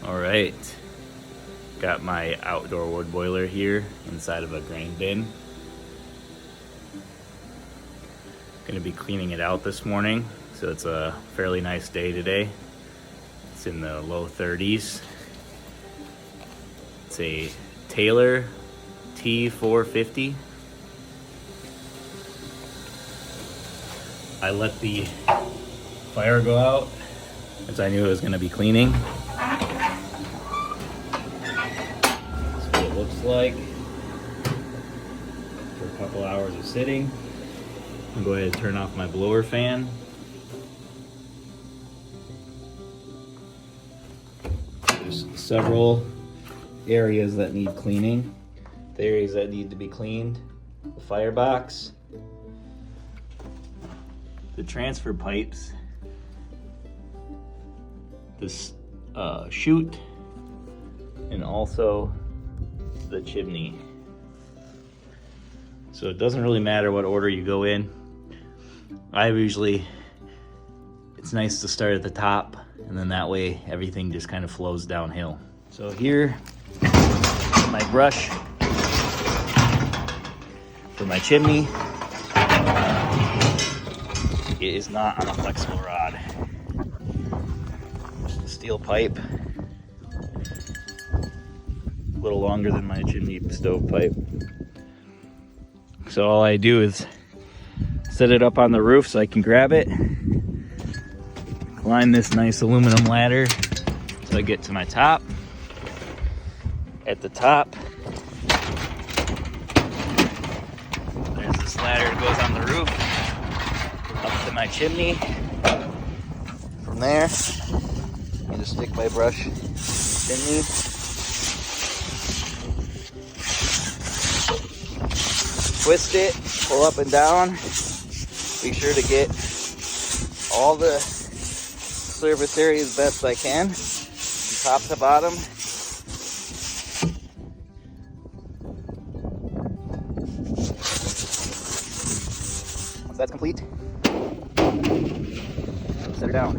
All right, got my outdoor wood boiler here inside of a grain bin. Gonna be cleaning it out this morning, so it's a fairly nice day today. It's in the low 30s. It's a Taylor T450. I let the fire go out as I knew it was gonna be cleaning. That's what it looks like for a couple hours of sitting. I'll go ahead and turn off my blower fan. There's several areas that need cleaning. The areas that need to be cleaned: the firebox, the transfer pipes, this chute, and also the chimney. So it doesn't really matter what order you go in. It's nice to start at the top, and then that way everything just kind of flows downhill. So here, my brush for my chimney. It is not on a flexible rod. Just a steel pipe, a little longer than my chimney stove pipe. So all I do is set it up on the roof so I can grab it, climb this nice aluminum ladder so I get to my top. At the top, there's this ladder that goes on the roof up to my chimney. From there, I just stick my brush chimney. Twist it, pull up and down. Be sure to get all the surface area as best I can, from top to bottom. Once that's complete, set her down.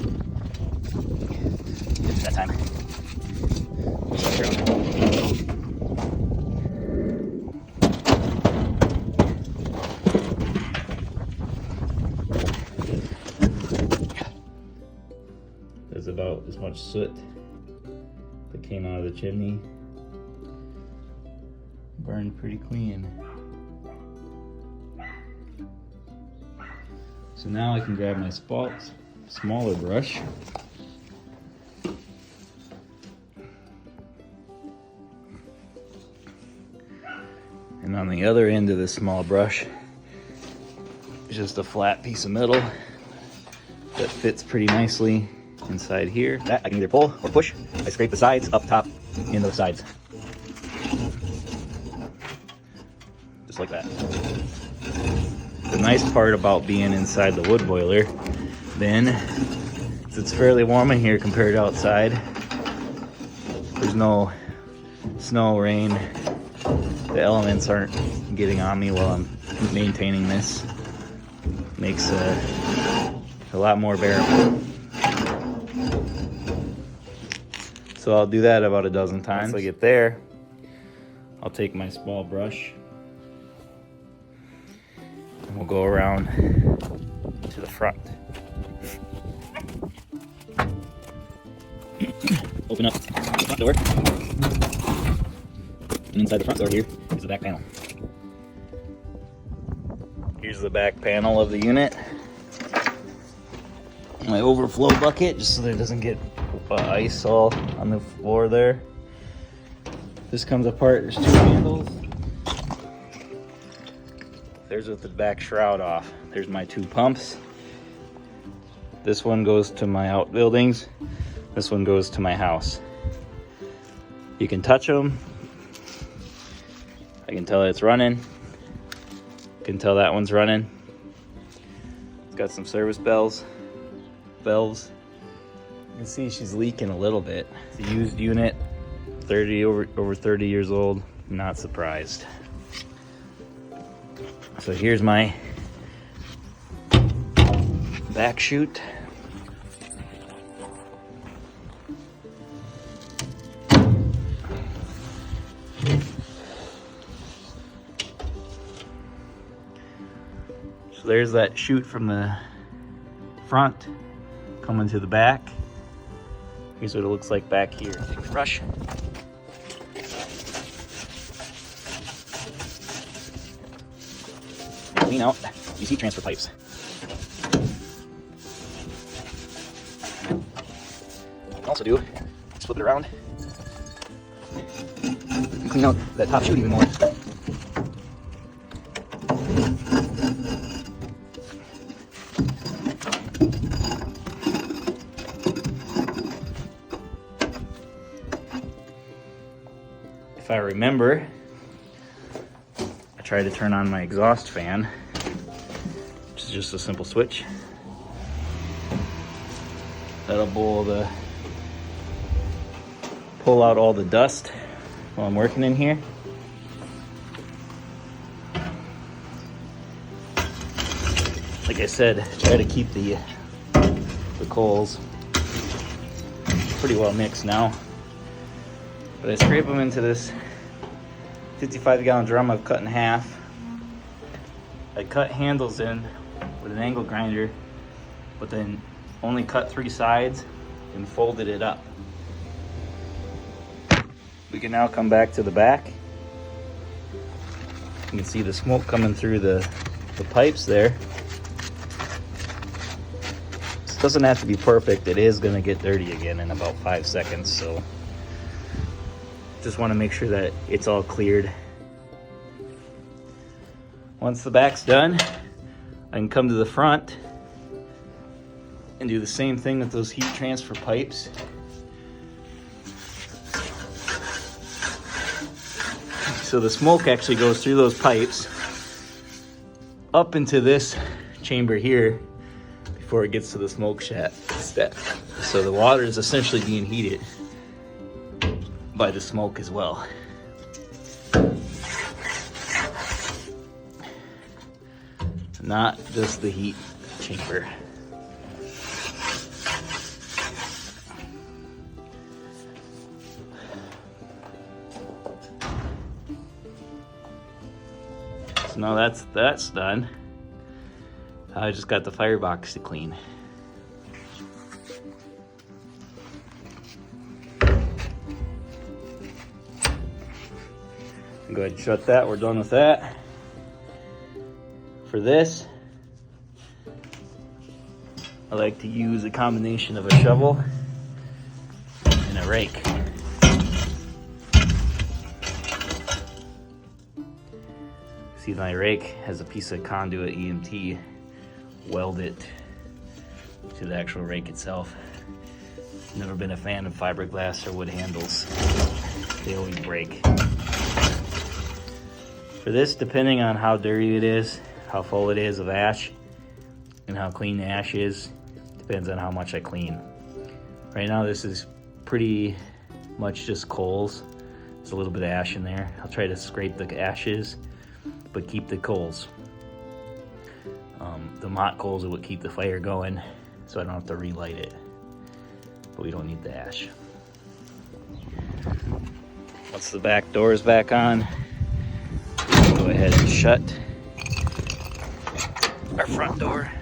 It's that time. There's about as much soot that came out of the chimney. Burned pretty clean. So now I can grab my smaller brush. And on the other end of this small brush is just a flat piece of metal that fits pretty nicely inside here. That I can either pull or push. I scrape the sides, up top, into the sides. Just like that. The nice part about being inside the wood boiler then is it's fairly warm in here compared to outside. There's no snow, rain. The elements aren't getting on me while I'm maintaining this. Makes a lot more bearable. So I'll do that about a dozen times. Once I get there, I'll take my small brush and we'll go around to the front. Open up the front door. And inside the front door here is the back panel. Here's the back panel of the unit. My overflow bucket, just so that it doesn't get ice all on the floor there. This comes apart, there's two handles. There's with the back shroud off. There's my two pumps. This one goes to my outbuildings. This one goes to my house. You can touch them. I can tell it's running. You can tell that one's running. It's got some service valves. You can see she's leaking a little bit. It's a used unit, over 30 years old. Not surprised. So here's my back chute. So there's that chute from the front coming to the back. Here's what it looks like back here. Take the brush. Clean out these heat transfer pipes. Also do is flip it around and clean out that top chute even more. If I remember, I tried to turn on my exhaust fan, which is just a simple switch. That'll pull out all the dust while I'm working in here. Like I said, try to keep the coals pretty well mixed now. But I scrape them into this 55-gallon drum I've cut in half. I cut handles in with an angle grinder, but then only cut 3 sides and folded it up. We can now come back to the back. You can see the smoke coming through the pipes there. This doesn't have to be perfect. It is gonna get dirty again in about 5 seconds, so just wanna make sure that it's all cleared. Once the back's done, I can come to the front and do the same thing with those heat transfer pipes. So the smoke actually goes through those pipes up into this chamber here before it gets to the smoke step. So the water is essentially being heated by the smoke as well. Not just the heat chamber. So now that's done. I just got the firebox to clean. Go ahead and shut that. We're done with that. For this, I like to use a combination of a shovel and a rake. See, my rake has a piece of conduit EMT welded to the actual rake itself. Never been a fan of fiberglass or wood handles. They always break. For this, depending on how dirty it is, how full it is of ash, and how clean the ash is, depends on how much I clean. Right now, this is pretty much just coals. There's a little bit of ash in there. I'll try to scrape the ashes, but keep the coals. The mott coals are what keep the fire going, so I don't have to relight it. But we don't need the ash. Once the back door is back on, go ahead and shut our front door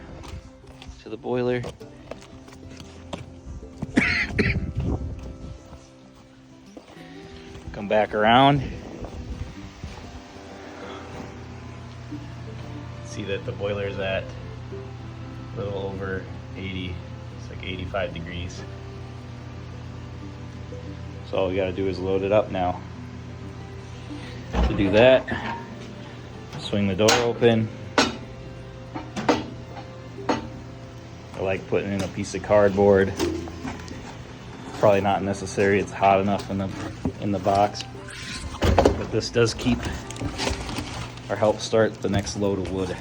to the boiler. Come back around. See that the boiler is at a little over 80. It's like 85 degrees. So all we gotta do is load it up now. To do that, swing the door open. I like putting in a piece of cardboard. Probably not necessary, it's hot enough in the box. But this does keep or help start the next load of wood.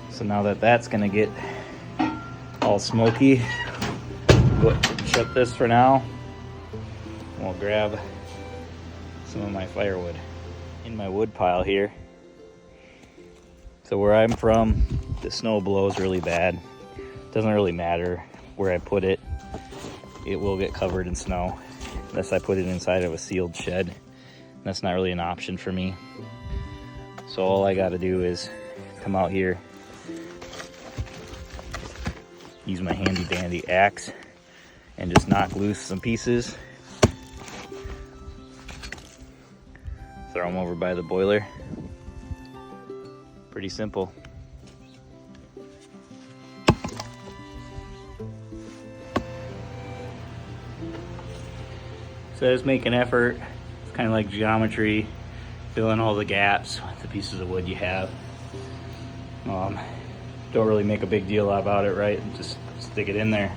So now that that's gonna get all smoky, we'll shut this for now. And we'll grab some of my firewood. In my wood pile here, So where I'm from, the snow blows really bad. Doesn't really matter where I put it. It will get covered in snow unless I put it inside of a sealed shed. That's not really an option for me. So all I gotta do is come out here, use my handy dandy axe, and just knock loose some pieces. Throw them over by the boiler. Pretty simple. So just make an effort. It's kind of like geometry. Fill in all the gaps with the pieces of wood you have. Don't really make a big deal about it, right? Just stick it in there.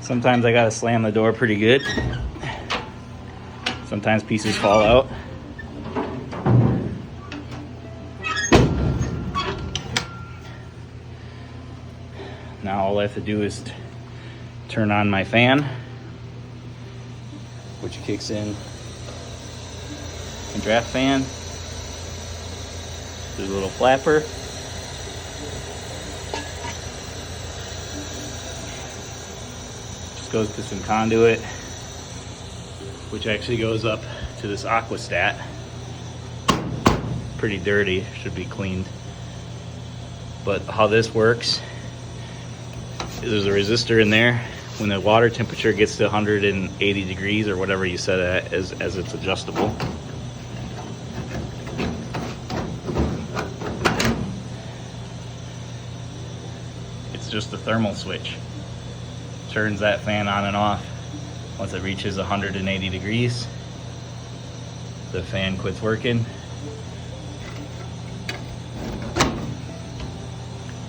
Sometimes I gotta slam the door pretty good. Sometimes pieces fall out. Now all I have to do is turn on my fan, which kicks in a draft fan. There's a little flapper. Just goes to some conduit, which actually goes up to this Aquastat. Pretty dirty, should be cleaned. But how this works is there's a resistor in there. When the water temperature gets to 180 degrees or whatever you set it as it's adjustable, it's just a thermal switch. Turns that fan on and off. Once it reaches 180 degrees, the fan quits working.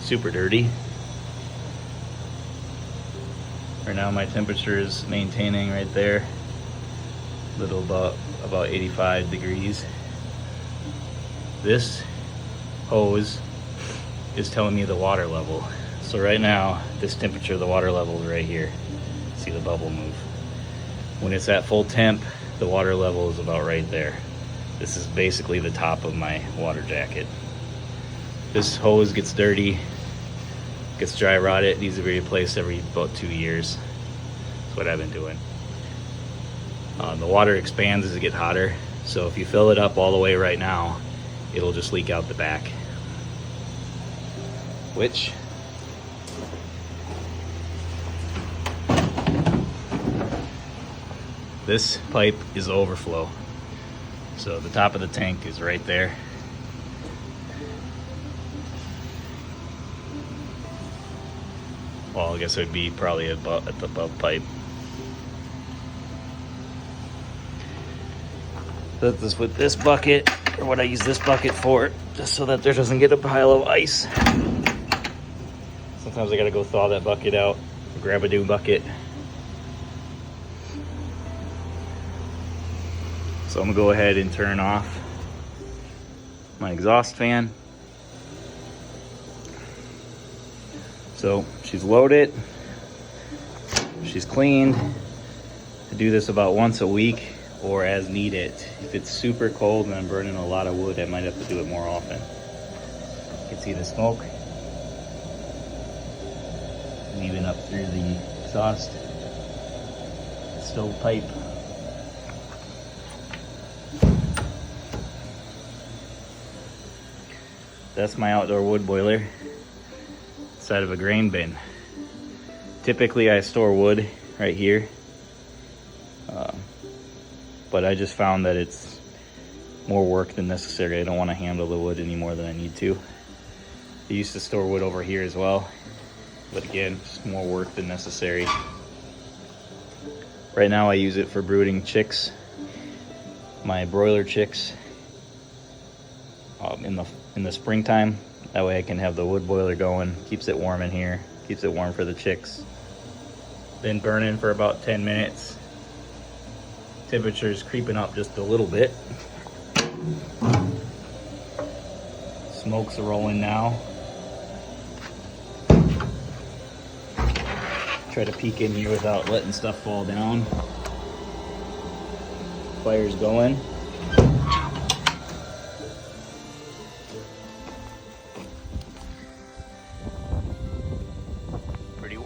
Super dirty. Right now my temperature is maintaining right there, little about 85 degrees. This hose is telling me the water level. So right now, this temperature, the water level is right here. See the bubble move. When it's at full temp, the water level is about right there. This is basically the top of my water jacket. This hose gets dirty, gets dry rotted. It needs to be replaced every about 2 years. That's what I've been doing. The water expands as it gets hotter, so if you fill it up all the way right now, it'll just leak out the back. Which this pipe is overflow. So the top of the tank is right there. Well, I guess it would be probably at the above pipe. That's this with this bucket, or what I use this bucket for, just so that there doesn't get a pile of ice. Sometimes I gotta go thaw that bucket out, grab a new bucket. So I'm gonna go ahead and turn off my exhaust fan. So she's loaded, she's cleaned. I do this about once a week or as needed. If it's super cold and I'm burning a lot of wood, I might have to do it more often. You can see the smoke leaving up through the exhaust stovepipe. That's my outdoor wood boiler inside of a grain bin. Typically I store wood right here, but I just found that it's more work than necessary. I don't want to handle the wood any more than I need to. I used to store wood over here as well, but again, just more work than necessary. Right now I use it for brooding chicks, my broiler chicks, in the springtime. That way I can have the wood boiler going, keeps it warm in here, keeps it warm for the chicks. Been burning for about 10 minutes. Temperature's creeping up just a little bit. Smoke's rolling now. Try to peek in here without letting stuff fall down. Fire's going.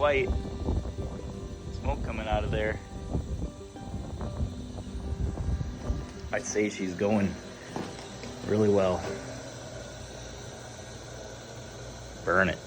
white smoke coming out of there. I'd say she's going really well. Burn it.